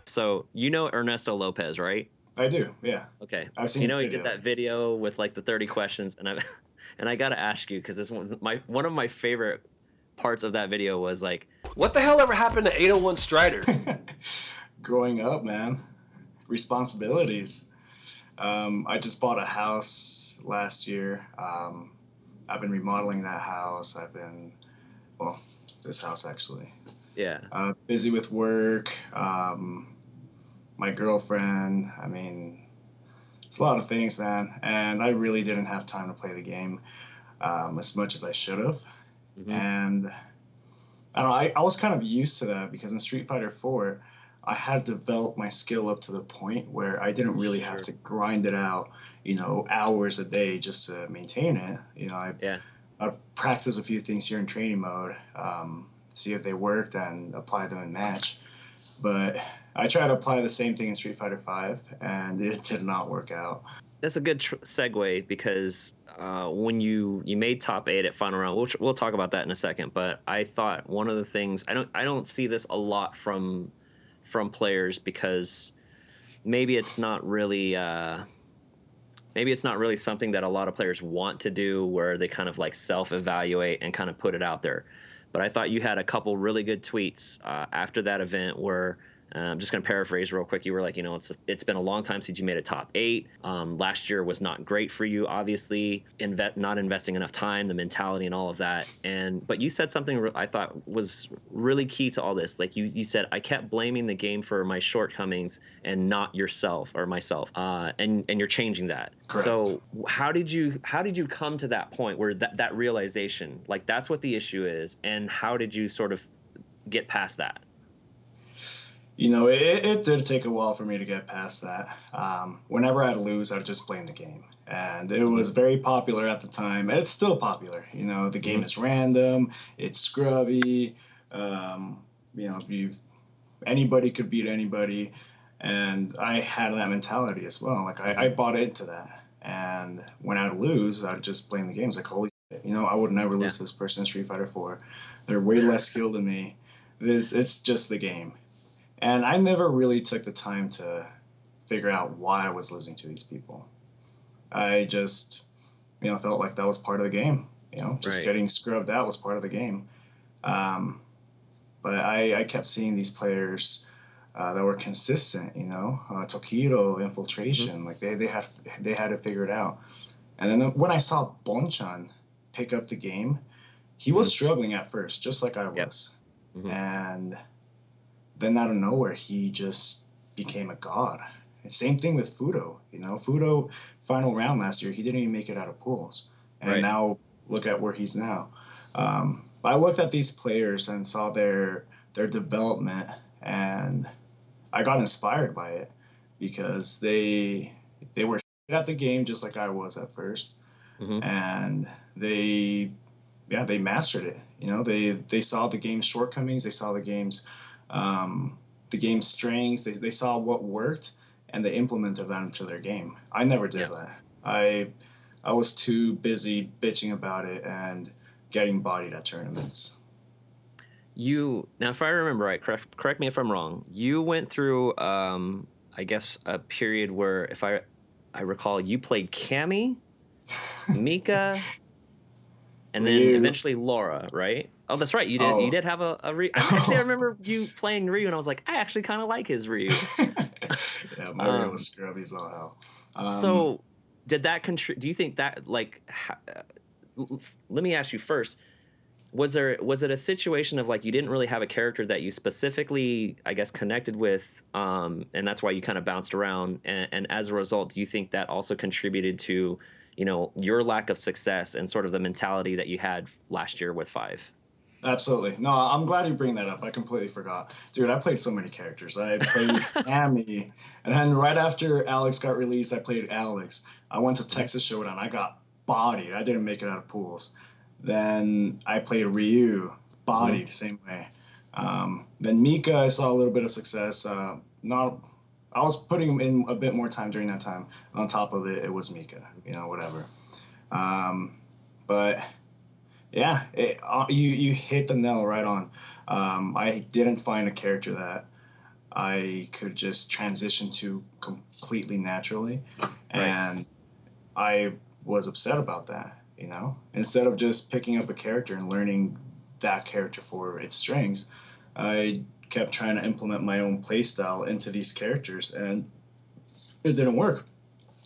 So you know Ernesto Lopez, right? I do, yeah. Okay. I've So seen you his know he did that videos. video with like the 30 questions, and I and I gotta ask you because this one of my favorite parts of that video was like, What the hell ever happened to 801 Strider? Growing up, man, responsibilities. I just bought a house last year. I've been remodeling that house. Well, this house actually. yeah, Busy with work, my girlfriend. I mean, it's a lot of things, man. And I really didn't have time to play the game as much as I should have. hmm And I don't know, I was kind of used to that because in Street Fighter 4, I had developed my skill up to the point where I didn't really have sure, to grind it out, hours a day just to maintain it. yeah. I'd practice a few things here in training mode, see if they worked and apply them in match. But I tried to apply the same thing in Street Fighter 5, and it did not work out. That's a good segue because when you made top eight at final round, we'll talk about that in a second. But I thought one of the things I don't see this a lot from players because maybe it's not really maybe it's not really something that a lot of players want to do where they kind of like self-evaluate and kind of put it out there. But I thought you had a couple really good tweets after that event where I'm just going to paraphrase real quick. You were like, it's been a long time since you made a top eight. Last year was not great for you, obviously. Not investing enough time, the mentality, and all of that. But you said something I thought was really key to all this. Like you said, I kept blaming the game for my shortcomings and not yourself or myself. And you're changing that. Correct. So how did you come to that point where that realization, like that's what the issue is, and how did you sort of get past that? It did take a while for me to get past that. Whenever I'd lose, I'd just blame the game. And it hmm was very popular at the time, and it's still popular. The game hmm is random, it's scrubby. Um, you anybody could beat anybody, and I had that mentality as well. Like I hmm bought into that, and when I'd lose, I'd just blame the game. It's like holy shit, I would never Yeah. lose to this person in Street Fighter 4. They're way less skilled than me. It's just the game. And I never really took the time to figure out why I was losing to these people. I just, felt like that was part of the game. Just Right. getting scrubbed out was part of the game. Um, but I kept seeing these players that were consistent. Tokido, hmm infiltration, like they had to figure it out. And then when I saw Bonchan pick up the game, he was hmm struggling at first, just like I Yep. was, hmm and then out of nowhere he just became a god. And same thing with Fudo. Fudo final round last year he didn't even make it out of pools, and Right. now look at where he's now. I looked at these players and saw their development, and I got inspired by it because they were at the game just like I was at first, hmm and they mastered it. They saw the game's shortcomings, they saw um, the game's strengths, they saw what worked, and they implemented that into their game. I never did Yeah. that. I was too busy bitching about it and getting bodied at tournaments. You now, if I remember right, correct me if I'm wrong. You went through, I guess, a period where, if I recall, you played Cammy, Mika, and then Ryu. eventually Laura, right? Oh, that's right. You did. You Oh. did have a Ryu. I remember you playing Ryu, and I was like, I actually kind of like his Ryu. Yeah, Mario was Um, scrubby as all hell. so did that contribute? Do you think that let me ask you first, was it a situation of like you didn't really have a character that you specifically, I guess, connected with, and that's why you kind of bounced around, and as a result, do you think that also contributed to your lack of success and sort of the mentality that you had last year with five? Absolutely. No, I'm glad you bring that up. I completely forgot. Dude, I played so many characters. I played Cammy, and then right after Alex got released, I played Alex. I went to Mhm. Texas Showdown. I got bodied. I didn't make it out of pools. Then I played Ryu, Mhm. bodied, same way. Then Mika, I saw a little bit of success. Not, I was putting in a bit more time during that time. On top of it, it was Mika, whatever. Um, but Yeah, you hit the nail right on. I didn't find a character that I could just transition to completely naturally, Right. and I was upset about that. Instead of just picking up a character and learning that character for its strengths, I kept trying to implement my own playstyle into these characters, and it didn't work.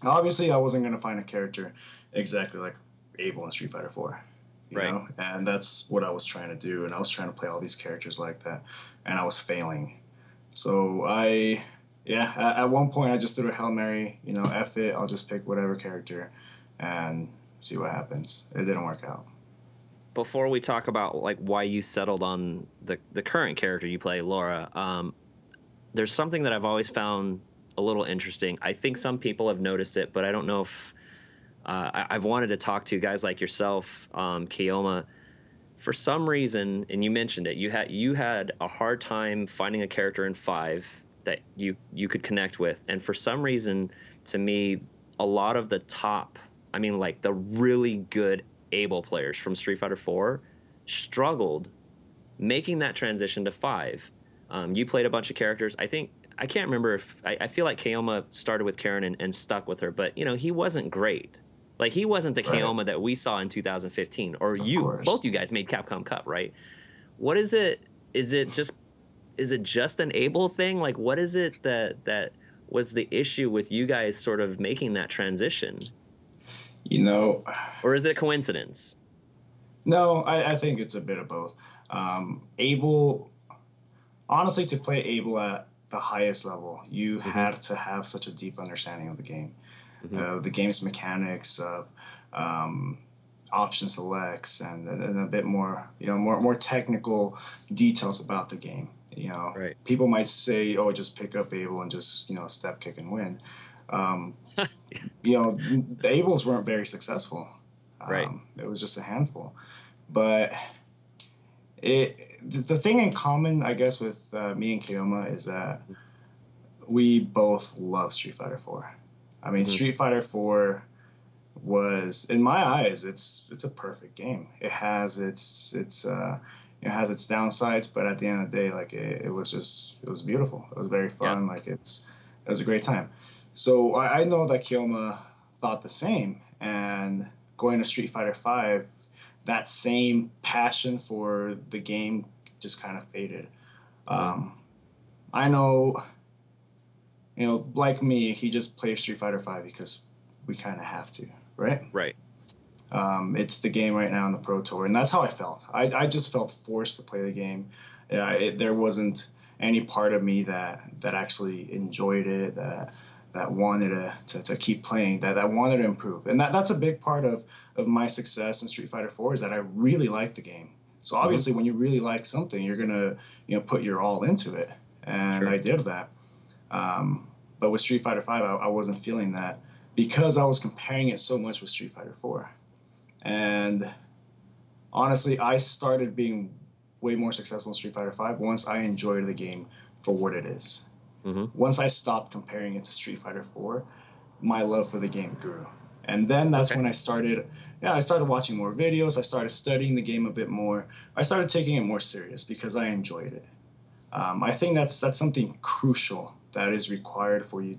Obviously, I wasn't gonna find a character exactly like Abel in Street Fighter 4, Right. and that's what I was trying to do, and I was trying to play all these characters like that, and I was failing. So yeah, at one point I just threw a Hail Mary, F it, I'll just pick whatever character and see what happens. It didn't work out. Before we talk about like why you settled on the current character you play, Laura, there's something that I've always found a little interesting. I think some people have noticed it, but I don't know if I've wanted to talk to guys like yourself, Keoma. For some reason, and you mentioned it, you had a hard time finding a character in 5 that you could connect with, and for some reason, to me, a lot of the top, I mean, like the really good able players from Street Fighter 4 struggled making that transition to 5. You played a bunch of characters. I can't remember if I feel like Kaoma started with Karen and stuck with her, but he wasn't great. Like he wasn't the Right. Kaoma that we saw in 2015, or Of both course. you guys made Capcom Cup, right? What is it? Is it just an able thing? Like what is it that was the issue with you guys sort of making that transition? You know, Or is it a coincidence? no, I think it's a bit of both. Able, honestly, to play Able at the highest level, you Hmm. had to have such a deep understanding of Hmm. the game's mechanics, of um, option selects, and a bit more, more technical details about the game. Right. People might say, "Oh, just pick up Able and just step kick and win." Um, the Ables weren't very successful. Right. It was just a handful, but the thing in common, I guess, with me and Keoma is that we both love Street Fighter 4. I mean, Hmm. Street Fighter 4 was, in my eyes, it's a perfect game. It has its downsides, but at the end of the day, like it was beautiful. It was very Yep. fun. Like it was a great time. So I know that Kioma thought the same, and going to Street Fighter 5, that same passion for the game just kind of faded. Hmm. Um, I know, like me, he just plays Street Fighter 5 because we kind of have to, right? Right. It's the game right now in the Pro Tour, and that's how I felt. I just felt forced to play the game. There wasn't any part of me that actually enjoyed it, that wanted to keep playing, that wanted to improve. And that's a big part of my success in Street Fighter 4 is that I really like the game. So Hmm. obviously, when you really like something, you're gonna put your all into it, and Sure. I did that. Um, but with Street Fighter 5, I wasn't feeling that because I was comparing it so much with Street Fighter 4. And honestly, I started being way more successful in Street Fighter 5 once I enjoyed the game for what it is. Hmm. Once I stopped comparing it to Street Fighter 4, my love for the game grew. And then that's Okay. when I started watching more videos. I started studying the game a bit more. I started taking it more serious because I enjoyed it. I think that's something crucial that is required for you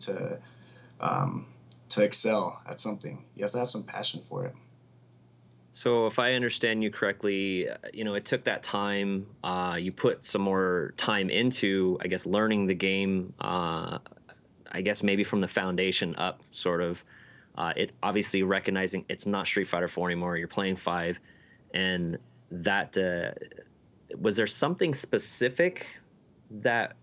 um, to excel at something. You have to have some passion for it. So if I understand you correctly, it took that time. You put some more time into, I guess, learning the game. I guess maybe from the foundation up, sort of. It obviously recognizing it's not Street Fighter 4 anymore. You're playing 5, and that was there something specific that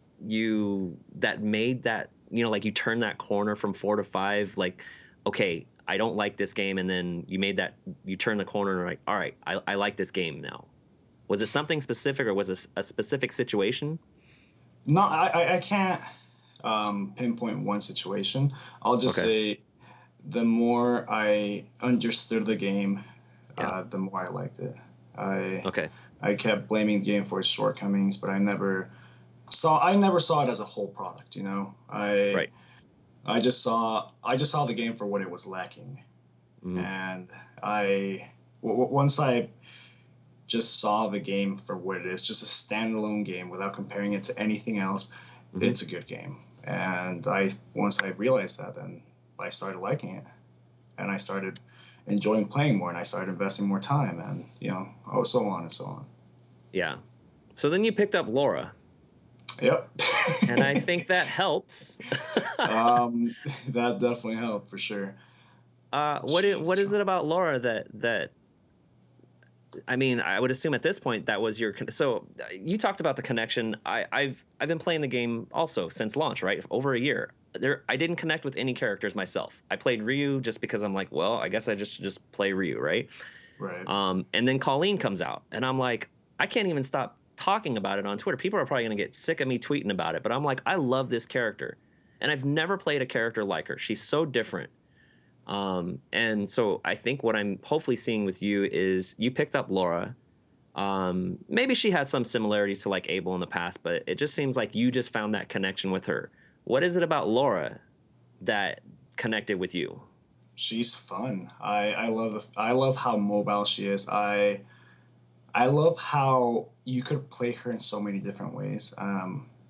that made that like you turned that corner from 4 to 5, like okay, I don't like this game, and then you turn the corner and like, all right, I like this game now. Was it something specific, or was this a specific situation? No, I can't pinpoint one situation. I'll just Okay. say the more I understood the game, Yeah. the more I liked it. I Okay. I kept blaming the game for its shortcomings, but I never saw it as a whole product. Right. I just saw the game for what it was lacking, Hmm. and once I just saw the game for what it is, just a standalone game without comparing it to anything else, Hmm. it's a good game. And once I realized that, then I started liking it, and I started enjoying playing more, and I started investing more time, and so on and so on. Yeah. So then you picked up Laura, Yep. and I think that helps. um, that definitely helped for sure. She's What is strong. it about Laura that I mean, I would assume at this point that was your so you talked about the connection. I've been playing the game also since launch, right? Over a year. I didn't connect with any characters myself. I played Ryu just because I'm like, well, I guess I just play Ryu, right? Right. And then Colleen comes out, and I'm like, I can't even stop talking about it on Twitter. People are probably gonna get sick of me tweeting about it, but I'm like, I love this character, and I've never played a character like her. She's so different. And so I think what I'm hopefully seeing with you is you picked up Laura. Maybe she has some similarities to like Abel in the past, but it just seems like you just found that connection with her. What is it about Laura that connected with you? She's fun. I love how mobile she is. I love how you could play her in so many different ways.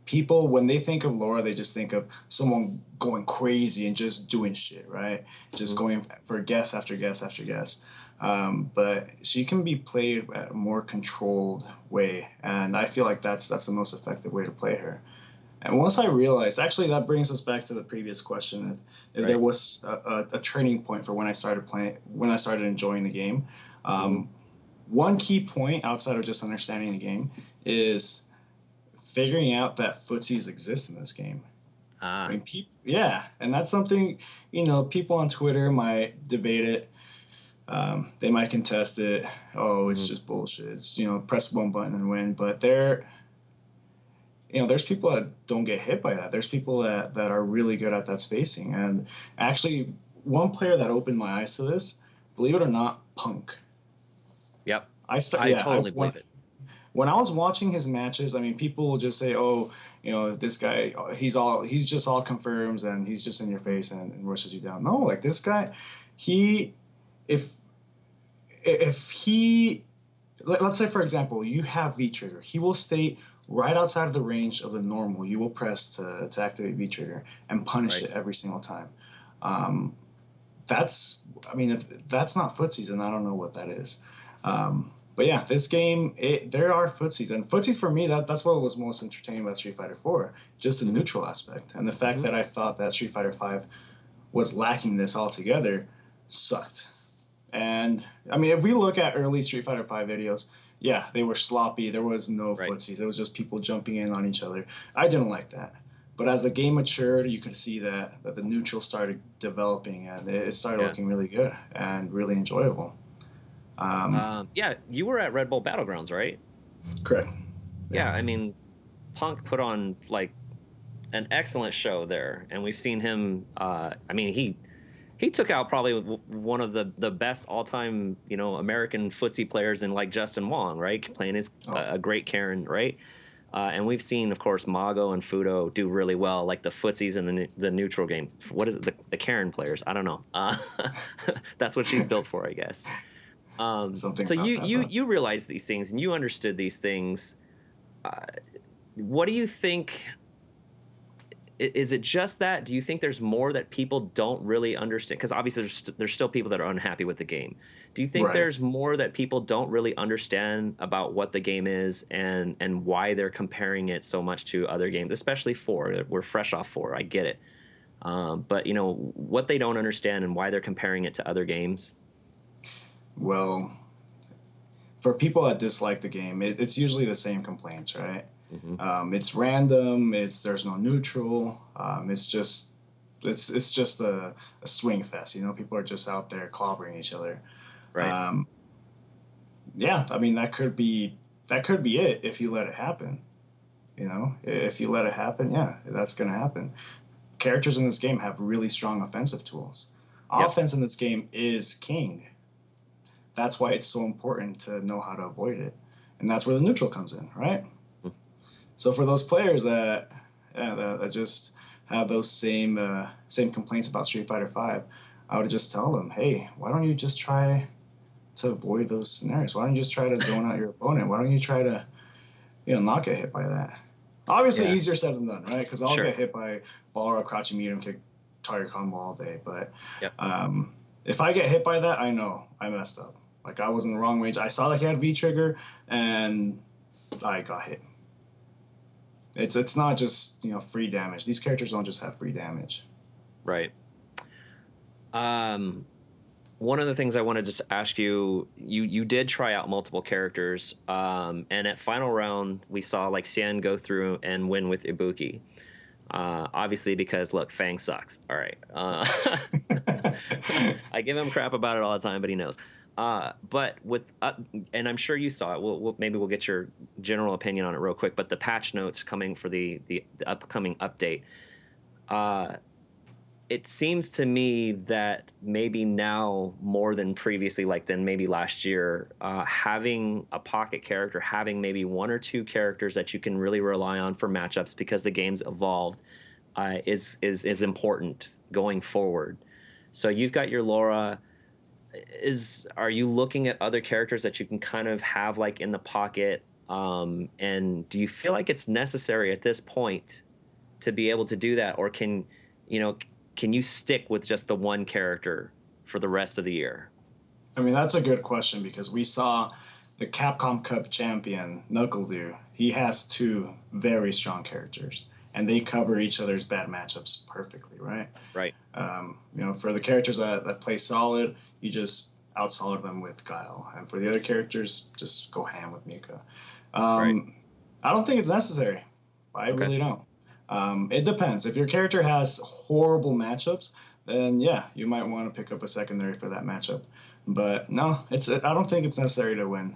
People, when they think of Laura, they just think of someone going crazy and just doing shit, right? Just Mhm. going for guess after guess after guess. But she can be played at a more controlled way, and I feel like that's the most effective way to play her. And once I realized, actually, that brings us back to the previous question: if there Right. was a turning point for when I started playing, when I started enjoying the game. Hmm. Um, One key point outside of just understanding the game is figuring out that footsies exist in this game. I Ah. mean, yeah, and that's something people on Twitter might debate it. They might contest it. Oh, it's Hmm. just bullshit. It's press one button and win. But there's people that don't get hit by that. There's people that are really good at that spacing. And actually, one player that opened my eyes to this, believe it or not, Punk. Yep. I start, I yeah, I totally believe it. when I was watching his matches, I mean, people will just say, "Oh, this guy, he's just all confirms, and he's just in your face and rushes you down." No, like this guy, he, if if he, let's say for example, you have V trigger, he will stay right outside of the range of the normal you will press to activate V trigger and punish Right. it every single time. Um, that's I mean, if that's not footsies, then I don't know what that is. But yeah, this game, there are footsies, and footsies for me, that's what was most entertaining about Street Fighter 4, just the Hmm. neutral aspect, and the fact Hmm. that I thought that Street Fighter 5 was lacking this altogether sucked. And I mean, if we look at early Street Fighter 5 videos, yeah, they were sloppy. There was no Right. footsies. It was just people jumping in on each other. I didn't like that. But as the game matured, you could see that the neutral started developing, and it started Yeah. looking really good and really enjoyable. Um, Yeah. You were at Red Bull Battlegrounds, right? Correct. Yeah. Yeah. I mean, Punk put on like an excellent show there, and we've seen him. I mean, he took out probably one of the best all time American footsie players in like Justin Wong, right? Playing his Oh, a great Karen, right? And we've seen, of course, Mago and Fudo do really well, like the footsies in the neutral game. What is it? The Karen players? I don't know. That's what she's built for, I guess. something So about you that, you but you realize these things and you understood these things. Uh, what do you think? Is it just that? Do you think there's more that people don't really understand? Because obviously, there's still people that are unhappy with the game. Do you think right. there's more that people don't really understand about what the game is and why they're comparing it so much to other games, especially four? We're fresh off four. I get it, but what they don't understand and why they're comparing it to other games. Well, for people that dislike the game, it's usually the same complaints, right? Hmm. It's random. There's no neutral. It's just a swing fest. People are just out there clobbering each other. Right. Um, yeah, I mean that could be it if you let it happen. If you let it happen, yeah, that's gonna happen. Characters in this game have really strong offensive tools. Yep. Offense in this game is king. That's why it's so important to know how to avoid it, and that's where the neutral comes in, right? Mm. So for those players that just have those same complaints about Street Fighter 5, I would just tell them, hey, why don't you just try to avoid those scenarios? Why don't you just try to zone out your opponent? Why don't you try to, not get hit by that? Obviously, Yeah, easier said than done, right? Because I'll sure. get hit by ball or crouching medium kick, target combo all day. But Yep. if I get hit by that, I know I messed up. Like I was in the wrong range. I saw that he had V trigger, and I got hit. It's not just free damage. These characters don't just have free damage. Right. Um, One of the things I wanted to just ask you, you did try out multiple characters, and at final round we saw like Xian go through and win with Ibuki. Obviously because look, Fang sucks. All right. I give him crap about it all the time, but he knows. But with and I'm sure you saw it. Maybe we'll get your general opinion on it real quick. But the patch notes coming for the upcoming update. It seems to me that maybe now more than previously, like than maybe last year, having a pocket character, having maybe one or two characters that you can really rely on for matchups because the game's evolved, is important going forward. So you've got your Laura. Are you looking at other characters that you can kind of have like in the pocket? And do you feel like it's necessary at this point to be able to do that, or you know can you stick with just the one character for the rest of the year? I mean, that's a good question because we saw the Capcom Cup champion, Knuckle. He has two very strong characters, and they cover each other's bad matchups perfectly, right? Right. For the characters that play solid, you just out solid them with Guile, and for the other characters, just go ham with Mika. Right. I don't think it's necessary. I Okay. really don't. It depends. If your character has horrible matchups, then yeah, you might want to pick up a secondary for that matchup. But no, I don't think it's necessary to win.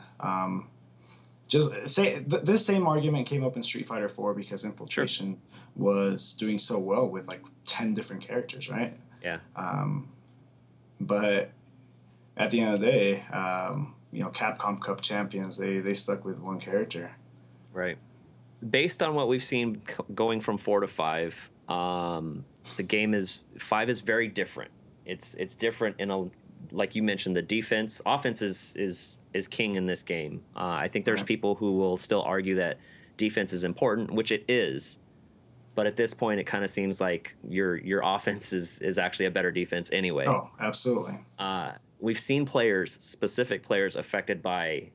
Just say this same argument came up in Street Fighter 4 because Sure. Infiltration was doing so well with like 10 different characters, right? Yeah. But at the end of the day, Capcom Cup champions, they stuck with one character. Right. Based on what we've seen going from 4 to 5, the game is 5 is very different. It's different in a, like you mentioned, the defense. Offense is king in this game. I think there's Right. people who will still argue that defense is important, which it is. But at this point, it kind of seems like your offense is actually a better defense anyway. Oh, absolutely. We've seen specific players affected by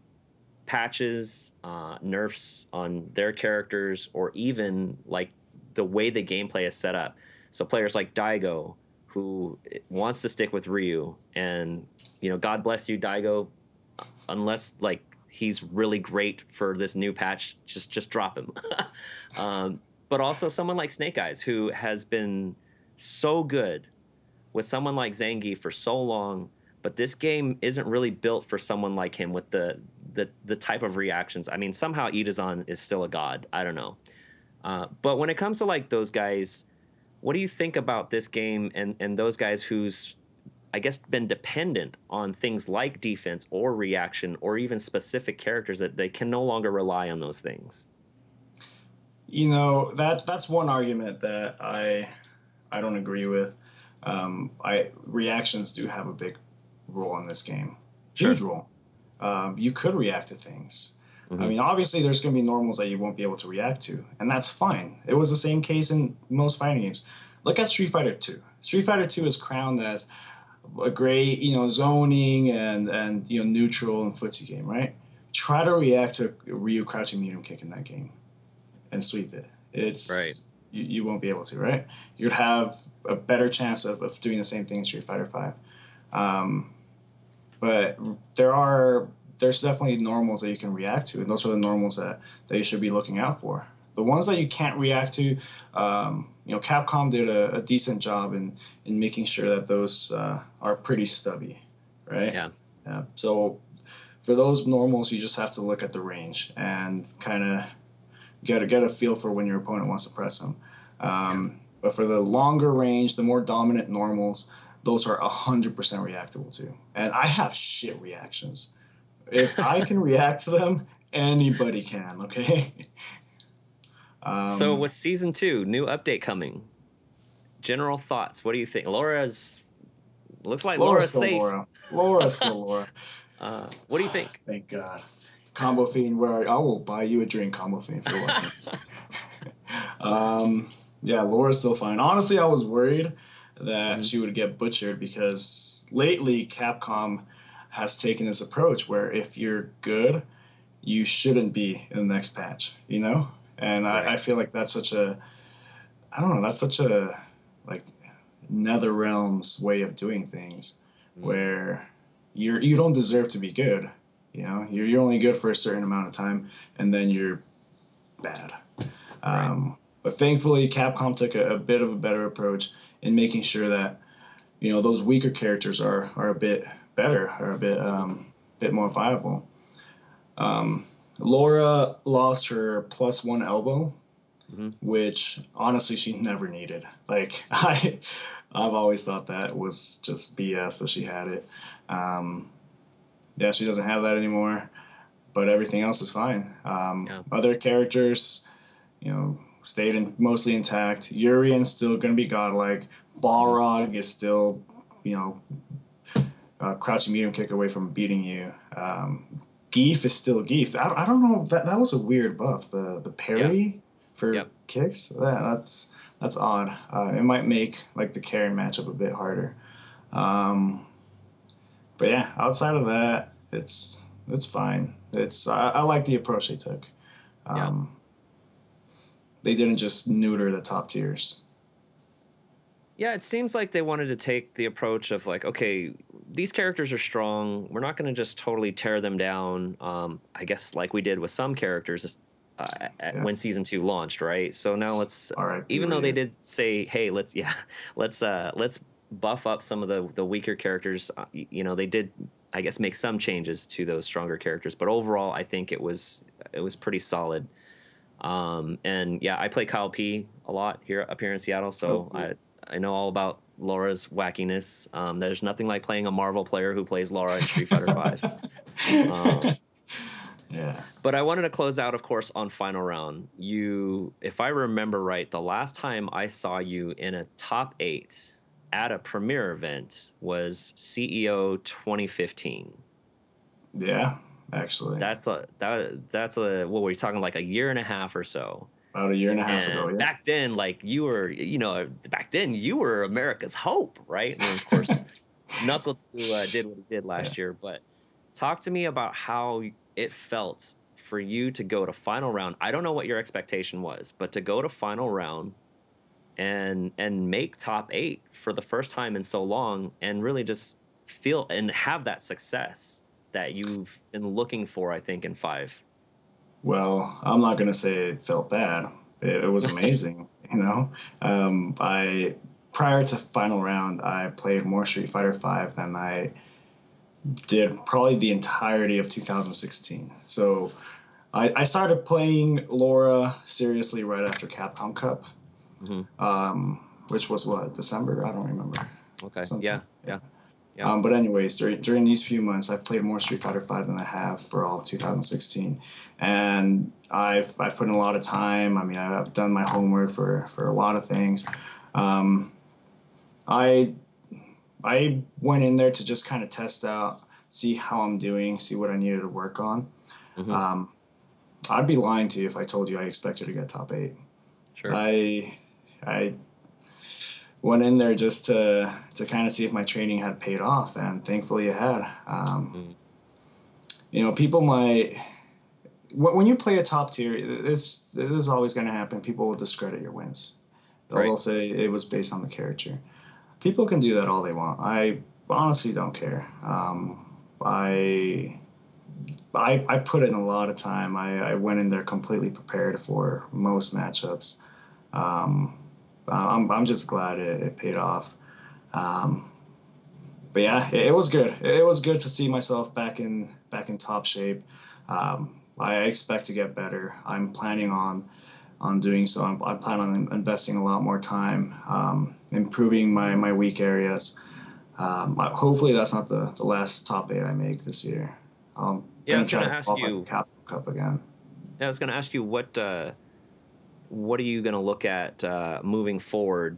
patches, nerfs on their characters, or even like the way the gameplay is set up. So players like Daigo, who wants to stick with Ryu, and God bless you, Daigo. Unless like he's really great for this new patch, just drop him. But also someone like Snake Eyes, who has been so good with someone like Zangief for so long, but this game isn't really built for someone like him with the type of reactions. I mean, somehow Itazan is still a god. I don't know. But when it comes to like those guys, what do you think about this game and those guys who's, I guess, been dependent on things like defense or reaction or even specific characters that they can no longer rely on those things? That's one argument that I don't agree with. I reactions do have a big role in this game, huge Sure. role. You could react to things. I Hmm. mean, obviously, there's going to be normals that you won't be able to react to, and that's fine. It was the same case in most fighting games. Look at Street Fighter 2. Street Fighter 2 is crowned as a great, zoning and neutral and footsie game, right? Try to react to a Ryu crouching medium kick in that game and sweep it. Right. You won't be able to, right? You'd have a better chance of doing the same thing in Street Fighter 5. But there's definitely normals that you can react to, and those are the normals that you should be looking out for. The ones that you can't react to, Capcom did a decent job in making sure that those are pretty stubby, right? Yeah. So for those normals, you just have to look at the range and kind of get a feel for when your opponent wants to press them. Yeah. But for the longer range, the more dominant normals, those are 100% reactable to. And I have shit reactions. If I can react to them, anybody can. Okay. So um, with season 2, new update coming. General thoughts. What do you think? Looks like Laura's Laura's still safe. Laura. Laura's still Laura. What do you think? Thank God. Combo Fiend, where I will buy you a drink, Combo Fiend, for watching this. Yeah, Laura's still fine. Honestly, I was worried that Mhm. she would get butchered because lately Capcom has taken this approach where if you're good, you shouldn't be in the next patch, you know? And I Right. feel like that's such a, I don't know, that's such a, like, nether realms way of doing things Mm. where you don't deserve to be good. You know, you're only good for a certain amount of time and then you're bad. Right. But thankfully, Capcom took a bit of a better approach in making sure that those weaker characters are a bit better, are a bit more viable. Laura lost her +1 elbow, Hmm. which honestly she never needed. Like I've always thought that was just BS that she had it. Um, yeah, she doesn't have that anymore, but everything else is fine. Yeah. Other characters, stayed mostly intact. Urian's still going to be godlike. Hmm. Balrog is still, you know, crouching medium kick away from beating you. Geef is still Geef. I don't know, that was a weird buff. The Yeah. parry for Yep. kicks. That's odd. It might make like the carry matchup a bit harder. Um, but yeah, outside of that, it's fine. I like the approach they took. Yeah. Um, they didn't just neuter the top tiers. Yeah, it seems like they wanted to take the approach of like, okay, these characters are strong. We're not going to just totally tear them down. I guess like we did with some characters Yeah. when season two launched, right? So now let's, R.I.P. even though they Rhea. did say, hey, let's yeah, let's buff up some of the weaker characters. They did, I guess, make some changes to those stronger characters, but overall, I think it was pretty solid. And yeah, I play Kyle P a lot here up here in Seattle, Oh, so cool. I know all about Laura's wackiness. There's nothing like playing a Marvel player who plays Laura in Street Fighter Five. Um, Yeah. but I wanted to close out, of course, on final round. If I remember right, the last time I saw you in a top 8 at a premiere event was CEO 2015. Yeah, actually. That's a what were you talking, like a year and a half or so. About a year and a half ago, And yeah. back then, like back then you were America's hope, right? And then of course, Knuckle 2 did what he did Yeah. last year. But talk to me about how it felt for you to go to final round. I don't know what your expectation was, but to go to final round and make top 8 for the first time in so long, and really just feel and have that success that you've been looking for, I think, in five. Well, I'm not gonna say it felt bad. It was amazing, you know. I Prior to final round, I played more Street Fighter Five than I did probably the entirety of 2016. So I started playing Laura seriously right after Capcom Cup, Hmm. which was what, December? I don't remember. Okay. Sometime. Yeah. Yeah. Yeah. Yeah. But anyways, during these few months, I've played more Street Fighter Five than I have for all of 2016, and I've put in a lot of time. I mean, I've done my homework for a lot of things. Um, I I went in there to just kind of test out, see how I'm doing, see what I needed to work on. Hmm. Um, I'd be lying to you if I told you I expected to get top 8. Sure. I went in there just to kind of see if my training had paid off, and thankfully it had. Mm. People might when you play a top tier, this is always going to happen. People will discredit your wins. They'll Right. say it was based on the character. People can do that all they want. I honestly don't care. I put in a lot of time. I went in there completely prepared for most matchups. Um, I'm just glad it paid off. Um, but yeah, it was good. It was good to see myself back in top shape. I expect to get better. I'm planning on doing so. I plan on investing a lot more time, improving my weak areas. Hopefully, that's not the last top 8 I make this year. I'm Yeah, I gonna was try gonna to ask qualify for you. Capital Cup again. Yeah, I was gonna ask you what are you gonna look at moving forward?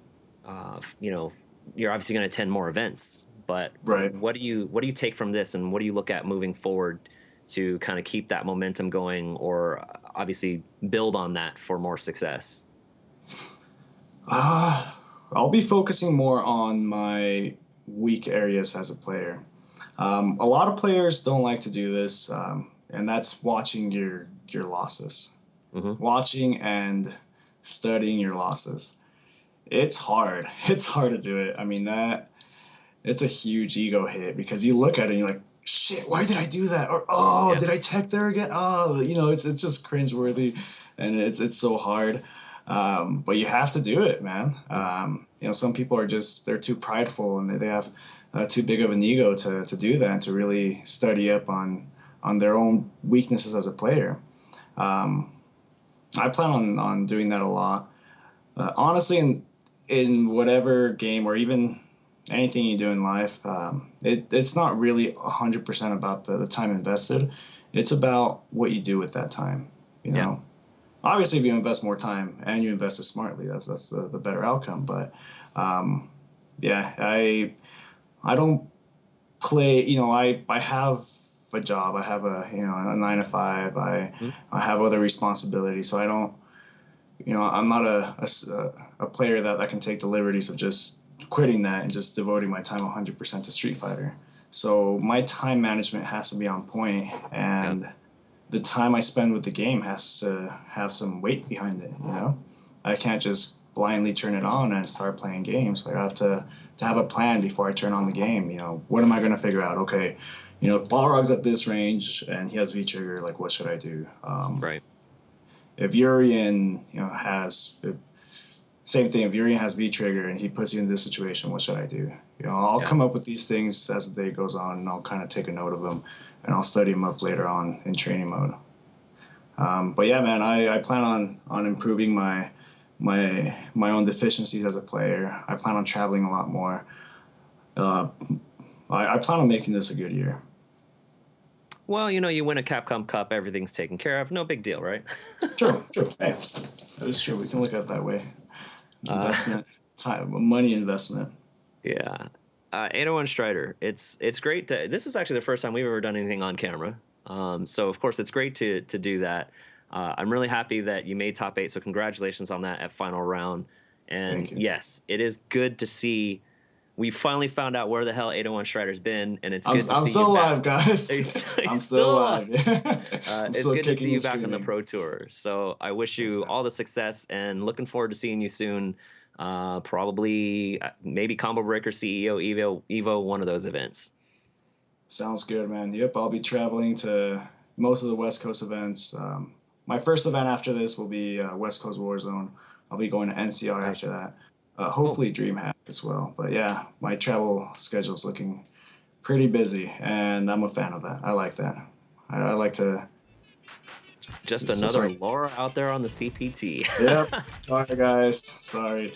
You're obviously gonna attend more events, But Right. what do you take from this, and what do you look at moving forward to kind of keep that momentum going, or obviously build on that for more success? I'll be focusing more on my weak areas as a player. A lot of players don't like to do this, and that's watching your losses, Hmm. watching and studying your losses. It's hard. It's hard to do it. I mean that it's a huge ego hit because you look at it and you're like, shit, why did I do that? Or oh, Yeah. did I tech there again? Oh, it's just cringeworthy, and it's so hard. But you have to do it, man. Some people are just they're too prideful and they have too big of an ego to do that and to really study up on their own weaknesses as a player. Um, I plan on doing that a lot. Honestly, in whatever game or even anything you do in life, it's not really 100% about the time invested. It's about what you do with that time. You Yeah. know, obviously, if you invest more time and you invest it smartly, that's the better outcome. But um, yeah, I don't play. I have a job. I have a 9 to 5. Mhm. I have other responsibilities, so I don't. I'm not a player that can take the liberties of just quitting that and just devoting my time 100% to Street Fighter. So my time management has to be on point, Yeah. and the time I spend with the game has to have some weight behind it. I can't just blindly turn it on and start playing games. Like I have to have a plan before I turn on the game. What am I going to figure out? Okay, if Balrog's at this range and he has V trigger, like what should I do? Right. If Urian, has same thing. If Urian has V trigger and he puts you in this situation, what should I do? I'll Yeah. come up with these things as the day goes on, and I'll kind of take a note of them, and I'll study them up later on in training mode. But yeah, man, I plan on improving my own deficiencies as a player. I plan on traveling a lot more. Uh, I plan on making this a good year. Well, you win a Capcom Cup, everything's taken care of. No big deal, right? True, true. Hey, that is true. We can look at it that way. uh, Investment, time, money investment. yeah. 801 Strider. It's great to. This is actually the first time we've ever done anything on camera. So of course it's great to do that. I'm really happy that you made top 8. So congratulations on that at final round. And Thank you. yes, it is good to see. We finally found out where the hell 801 Strider's been, and it's I'm good to I'm see you still back. alive, guys. He's I'm still still alive. alive. Yeah. I'm It's still good to see kicking you and back on the screaming. pro tour. So I wish Thanks, you man. all the success, and looking forward to seeing you soon. Probably maybe Combo Breaker CEO Evo, one of those events. Sounds good, man. Yep, I'll be traveling to most of the West Coast events. My first event after this will be West Coast Warzone. I'll be going to NCR after Nice. that. Cool. Hopefully DreamHack as well. But yeah, my travel schedule's looking pretty busy, and I'm a fan of that. I like that. I like to. Just another Sorry. Laura out there on the CPT. Yep. Sorry, guys. Sorry.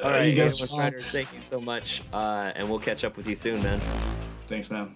All You right, guys 801 are fine. Strider, thank you so much. And we'll catch up with you soon, man. Thanks, man.